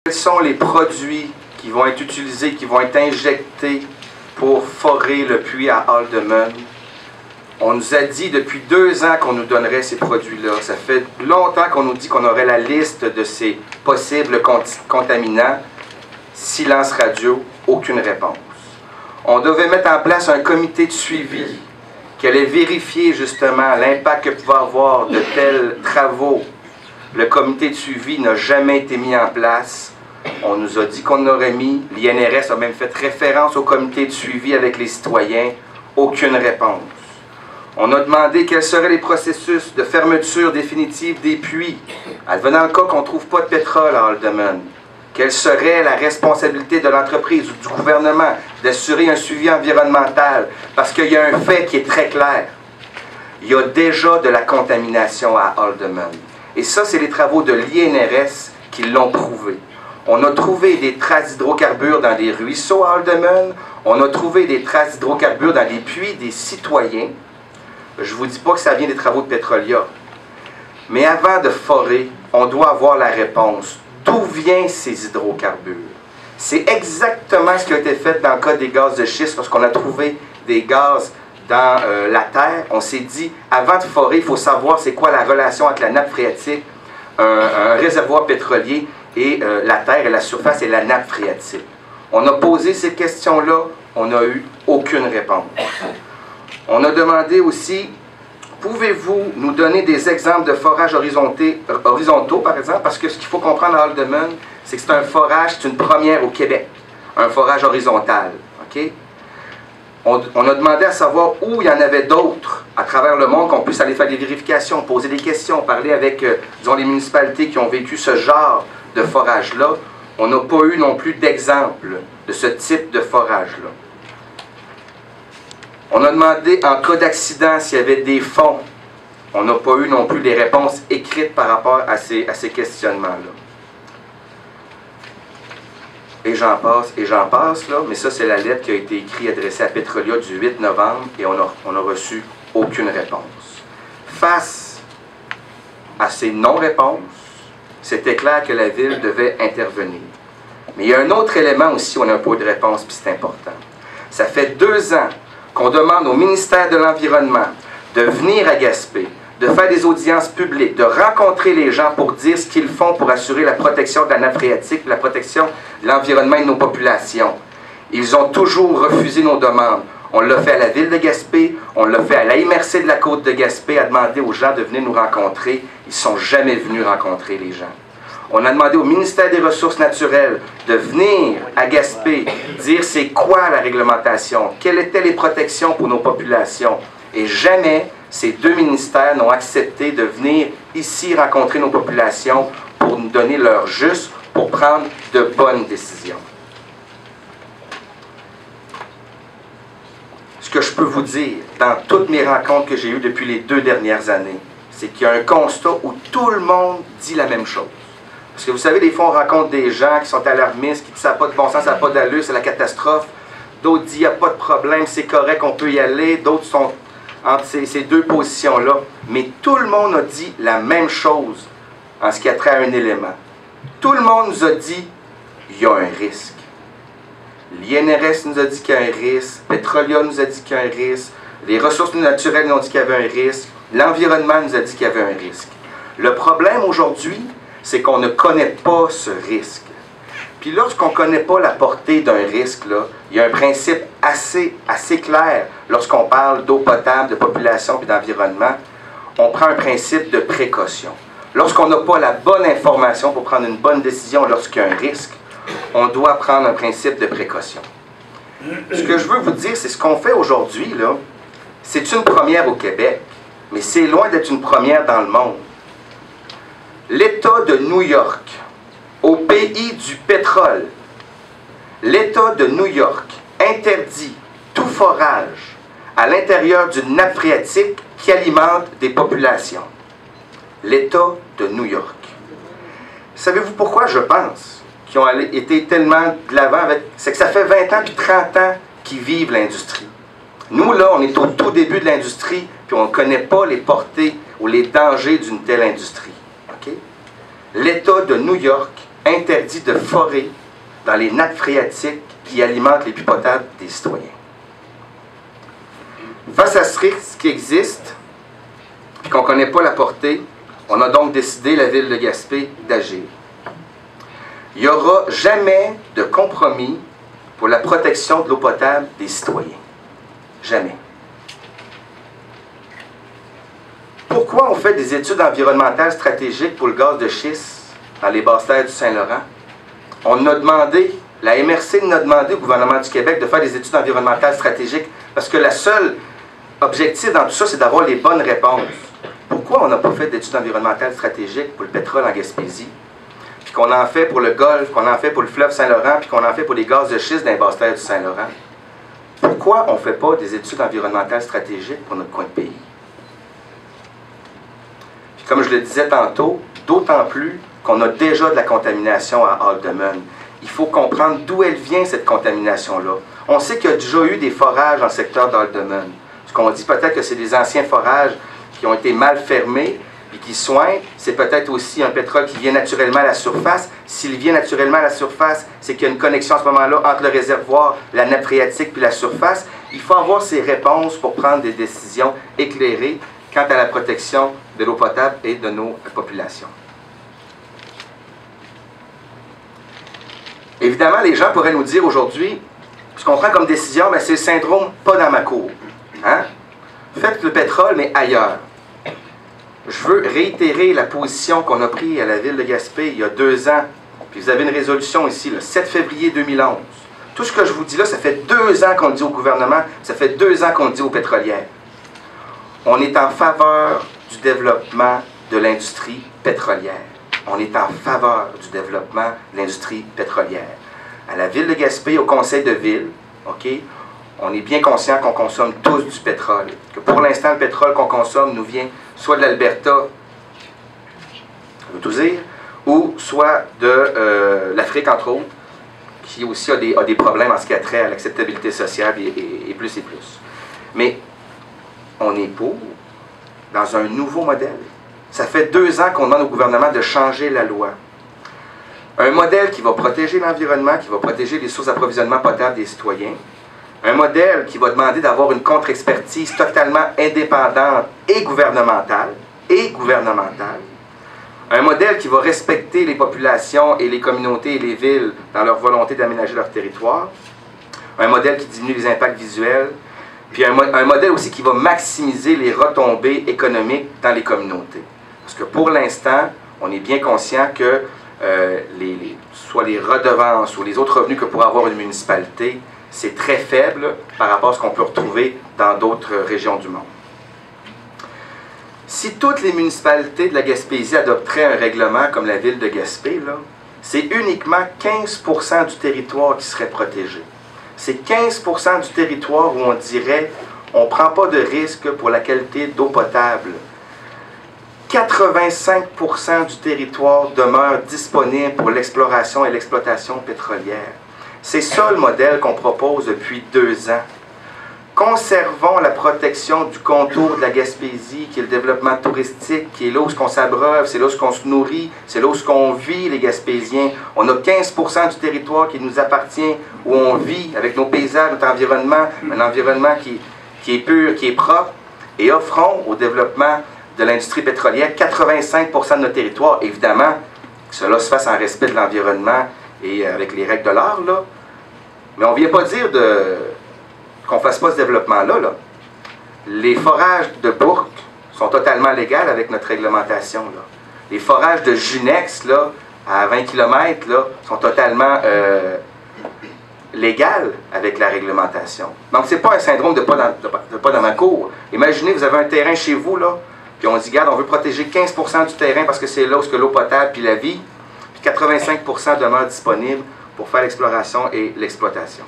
Quels sont les produits qui vont être utilisés, qui vont être injectés pour forer le puits à Haldimand? On nous a dit depuis 2 ans qu'on nous donnerait ces produits-là. Ça fait longtemps qu'on nous dit qu'on aurait la liste de ces possibles contaminants. Silence radio, aucune réponse. On devait mettre en place un comité de suivi qui allait vérifier justement l'impact que pouvait avoir de tels travaux. Le comité de suivi n'a jamais été mis en place. On nous a dit qu'on l'aurait mis. L'INRS a même fait référence au comité de suivi avec les citoyens. Aucune réponse. On a demandé quels seraient les processus de fermeture définitive des puits, advenant le cas qu'on ne trouve pas de pétrole à Haldimand. Quelle serait la responsabilité de l'entreprise ou du gouvernement d'assurer un suivi environnemental? Parce qu'il y a un fait qui est très clair. Il y a déjà de la contamination à Haldimand. Et ça, c'est les travaux de l'INRS qui l'ont prouvé. On a trouvé des traces d'hydrocarbures dans des ruisseaux à Haldimand. On a trouvé des traces d'hydrocarbures dans les puits des citoyens. Je ne vous dis pas que ça vient des travaux de Petrolia. Mais avant de forer, on doit avoir la réponse. D'où viennent ces hydrocarbures? C'est exactement ce qui a été fait dans le cas des gaz de schiste. Lorsqu'on a trouvé des gaz dans la terre, on s'est dit, avant de forer, il faut savoir c'est quoi la relation entre la nappe phréatique, un réservoir pétrolier, et la terre et la surface et la nappe phréatique. On a posé ces questions-là, on n'a eu aucune réponse. On a demandé aussi, pouvez-vous nous donner des exemples de forages horizontaux, par exemple? Parce que ce qu'il faut comprendre à Haldimand, c'est que c'est un forage, c'est une première au Québec, un forage horizontal. Okay? On a demandé à savoir où il y en avait d'autres à travers le monde, qu'on puisse aller faire des vérifications, poser des questions, parler avec, disons, les municipalités qui ont vécu ce genre de forage-là. On n'a pas eu non plus d'exemple de ce type de forage-là. On a demandé en cas d'accident s'il y avait des fonds. On n'a pas eu non plus des réponses écrites par rapport à ces questionnements-là. Et j'en passe, là, mais ça c'est la lettre qui a été écrite, adressée à Petrolia du 8 novembre, et on a reçu aucune réponse. Face à ces non-réponses, c'était clair que la Ville devait intervenir. Mais il y a un autre élément aussi où on n'a pas eu de réponse, puis c'est important. Ça fait 2 ans qu'on demande au ministère de l'Environnement de venir à Gaspé, de faire des audiences publiques, de rencontrer les gens pour dire ce qu'ils font pour assurer la protection de la nappe phréatique, la protection de l'environnement et de nos populations. Ils ont toujours refusé nos demandes. On l'a fait à la Ville de Gaspé, on l'a fait à l'AMRC de la Côte de Gaspé, à demander aux gens de venir nous rencontrer. Ils ne sont jamais venus rencontrer les gens. On a demandé au ministère des Ressources naturelles de venir à Gaspé, dire c'est quoi la réglementation, quelles étaient les protections pour nos populations. Et jamais ces 2 ministères n'ont accepté de venir ici rencontrer nos populations pour nous donner leur juste, pour prendre de bonnes décisions. Ce que je peux vous dire, dans toutes mes rencontres que j'ai eues depuis les 2 dernières années, c'est qu'il y a un constat où tout le monde dit la même chose. Parce que vous savez, des fois, on rencontre des gens qui sont alarmistes, qui disent ça n'a pas de bon sens, ça n'a pas d'allure, c'est la catastrophe. D'autres disent il n'y a pas de problème, c'est correct, on peut y aller. D'autres sont entre ces 2 positions-là. Mais tout le monde a dit la même chose en ce qui a trait à un élément. Tout le monde nous a dit il y a un risque. L'INRS nous a dit qu'il y a un risque, Petrolia nous a dit qu'il y a un risque, les ressources naturelles nous ont dit qu'il y avait un risque, l'environnement nous a dit qu'il y avait un risque. Le problème aujourd'hui, c'est qu'on ne connaît pas ce risque. Puis lorsqu'on ne connaît pas la portée d'un risque, là, il y a un principe assez clair lorsqu'on parle d'eau potable, de population et d'environnement. On prend un principe de précaution. Lorsqu'on n'a pas la bonne information pour prendre une bonne décision lorsqu'il y a un risque, on doit prendre un principe de précaution. Ce que je veux vous dire, c'est ce qu'on fait aujourd'hui, là, c'est une première au Québec, mais c'est loin d'être une première dans le monde. L'État de New York, au pays du pétrole, l'État de New York interdit tout forage à l'intérieur d'une nappe phréatique qui alimente des populations. L'État de New York. Savez-vous pourquoi je pense qu'ils ont été tellement de l'avant avec... C'est que ça fait 20 ans puis 30 ans qu'ils vivent l'industrie. Nous, là, on est au tout début de l'industrie, puis on ne connaît pas les portées ou les dangers d'une telle industrie. Okay? L'État de New York interdit de forer dans les nappes phréatiques qui alimentent les puits potables des citoyens. Face à ce risque qui existe, et qu'on ne connaît pas la portée, on a donc décidé, la Ville de Gaspé, d'agir. Il n'y aura jamais de compromis pour la protection de l'eau potable des citoyens. Jamais. Pourquoi on fait des études environnementales stratégiques pour le gaz de schiste dans les basses terres du Saint-Laurent? On a demandé, la MRC nous a demandé au gouvernement du Québec de faire des études environnementales stratégiques parce que le seul objectif dans tout ça, c'est d'avoir les bonnes réponses. Pourquoi on n'a pas fait d'études environnementales stratégiques pour le pétrole en Gaspésie, puis qu'on en fait pour le Golfe, qu'on en fait pour le fleuve Saint-Laurent, puis qu'on en fait pour les gaz de schiste dans les basses terres du Saint-Laurent? Pourquoi on ne fait pas des études environnementales stratégiques pour notre coin de pays? Puis comme je le disais tantôt, d'autant plus qu'on a déjà de la contamination à Haldimand. Il faut comprendre d'où elle vient, cette contamination-là. On sait qu'il y a déjà eu des forages dans le secteur d'Haldimand. Ce qu'on dit peut-être que c'est des anciens forages qui ont été mal fermés et qui soignent. C'est peut-être aussi un pétrole qui vient naturellement à la surface. S'il vient naturellement à la surface, c'est qu'il y a une connexion à ce moment-là entre le réservoir, la nappe phréatique puis la surface. Il faut avoir ces réponses pour prendre des décisions éclairées quant à la protection de l'eau potable et de nos populations. Évidemment, les gens pourraient nous dire aujourd'hui, ce qu'on prend comme décision, c'est le syndrome « pas dans ma cour ». Hein? Faites le pétrole, mais ailleurs. Je veux réitérer la position qu'on a prise à la Ville de Gaspé il y a 2 ans. Puis vous avez une résolution ici, le 7 février 2011. Tout ce que je vous dis là, ça fait 2 ans qu'on le dit au gouvernement, ça fait 2 ans qu'on le dit aux pétrolières. On est en faveur du développement de l'industrie pétrolière. On est en faveur du développement de l'industrie pétrolière. À la Ville de Gaspé, au conseil de ville, OK, on est bien conscient qu'on consomme tous du pétrole. Que pour l'instant, le pétrole qu'on consomme nous vient soit de l'Alberta, je veux tout dire, ou soit de l'Afrique, entre autres, qui aussi a des problèmes en ce qui a trait à l'acceptabilité sociale et plus et plus. Mais on est pour, dans un nouveau modèle. Ça fait 2 ans qu'on demande au gouvernement de changer la loi. Un modèle qui va protéger l'environnement, qui va protéger les sources d'approvisionnement potable des citoyens. Un modèle qui va demander d'avoir une contre-expertise totalement indépendante et gouvernementale. Un modèle qui va respecter les populations et les communautés et les villes dans leur volonté d'aménager leur territoire. Un modèle qui diminue les impacts visuels. Puis un modèle aussi qui va maximiser les retombées économiques dans les communautés. Parce que pour l'instant, on est bien conscient que soit les redevances ou les autres revenus que pourrait avoir une municipalité, c'est très faible par rapport à ce qu'on peut retrouver dans d'autres régions du monde. Si toutes les municipalités de la Gaspésie adopteraient un règlement comme la Ville de Gaspé, c'est uniquement 15% du territoire qui serait protégé. C'est 15% du territoire où on dirait on ne prend pas de risque pour la qualité d'eau potable. 85% du territoire demeure disponible pour l'exploration et l'exploitation pétrolière. C'est ça le modèle qu'on propose depuis 2 ans. Conservons la protection du contour de la Gaspésie, qui est le développement touristique, qui est là où on s'abreuve, c'est là où on se nourrit, c'est là où on vit, les Gaspésiens. On a 15% du territoire qui nous appartient, où on vit avec nos paysages, notre environnement, un environnement qui est pur, qui est propre, et offrons au développement de l'industrie pétrolière 85% de notre territoire. Évidemment, que cela se fasse en respect de l'environnement et avec les règles de l'art, là. Mais on ne vient pas dire qu'on ne fasse pas ce développement-là. Là. Les forages de Bourque sont totalement légaux avec notre réglementation. Là. Les forages de Junex, là, à 20 km, là, sont totalement légaux avec la réglementation. Donc, ce n'est pas un syndrome de pas dans ma cour. Imaginez, vous avez un terrain chez vous, là, puis on dit, regarde, on veut protéger 15% du terrain parce que c'est là où l'eau potable puis la vie, puis 85% demeure disponible pour faire l'exploration et l'exploitation.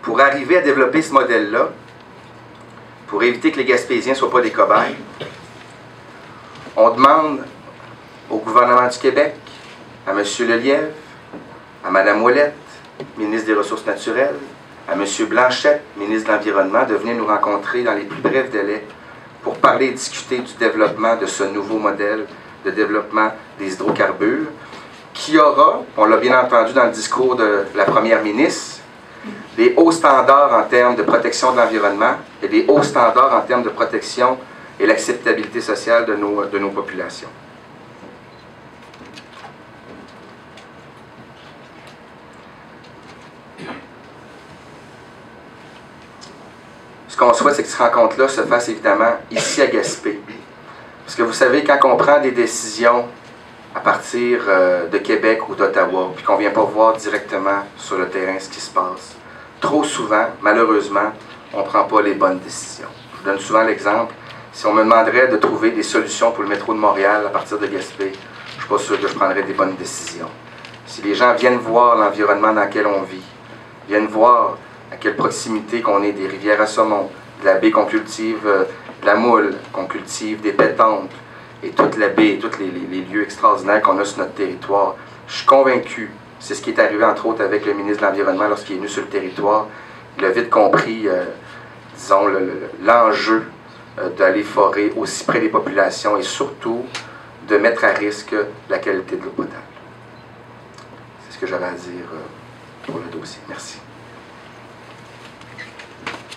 Pour arriver à développer ce modèle-là, pour éviter que les Gaspésiens ne soient pas des cobayes, on demande au gouvernement du Québec, à M. Lelièvre, à Mme Ouellette, ministre des Ressources naturelles, à M. Blanchette, ministre de l'Environnement, de venir nous rencontrer dans les plus brefs délais pour parler et discuter du développement de ce nouveau modèle de développement des hydrocarbures, qui aura, on l'a bien entendu dans le discours de la première ministre, des hauts standards en termes de protection de l'environnement et des hauts standards en termes de protection et l'acceptabilité sociale de nos populations. Ce qu'on souhaite, c'est que cette rencontre-là se fasse évidemment ici à Gaspé. Parce que vous savez, quand on prend des décisions à partir de Québec ou d'Ottawa, puis qu'on ne vient pas voir directement sur le terrain ce qui se passe, trop souvent, malheureusement, on ne prend pas les bonnes décisions. Je vous donne souvent l'exemple, si on me demanderait de trouver des solutions pour le métro de Montréal à partir de Gaspé, je ne suis pas sûr que je prendrais des bonnes décisions. Si les gens viennent voir l'environnement dans lequel on vit, viennent voir à quelle proximité qu'on est des rivières à saumon, de la baie qu'on cultive, de la moule qu'on cultive, des pétanques, et toute la baie, tous les lieux extraordinaires qu'on a sur notre territoire. Je suis convaincu, c'est ce qui est arrivé entre autres avec le ministre de l'Environnement lorsqu'il est venu sur le territoire. Il a vite compris, disons, l'enjeu d'aller forer aussi près des populations et surtout de mettre à risque la qualité de l'eau potable. C'est ce que j'avais à dire pour le dossier. Merci.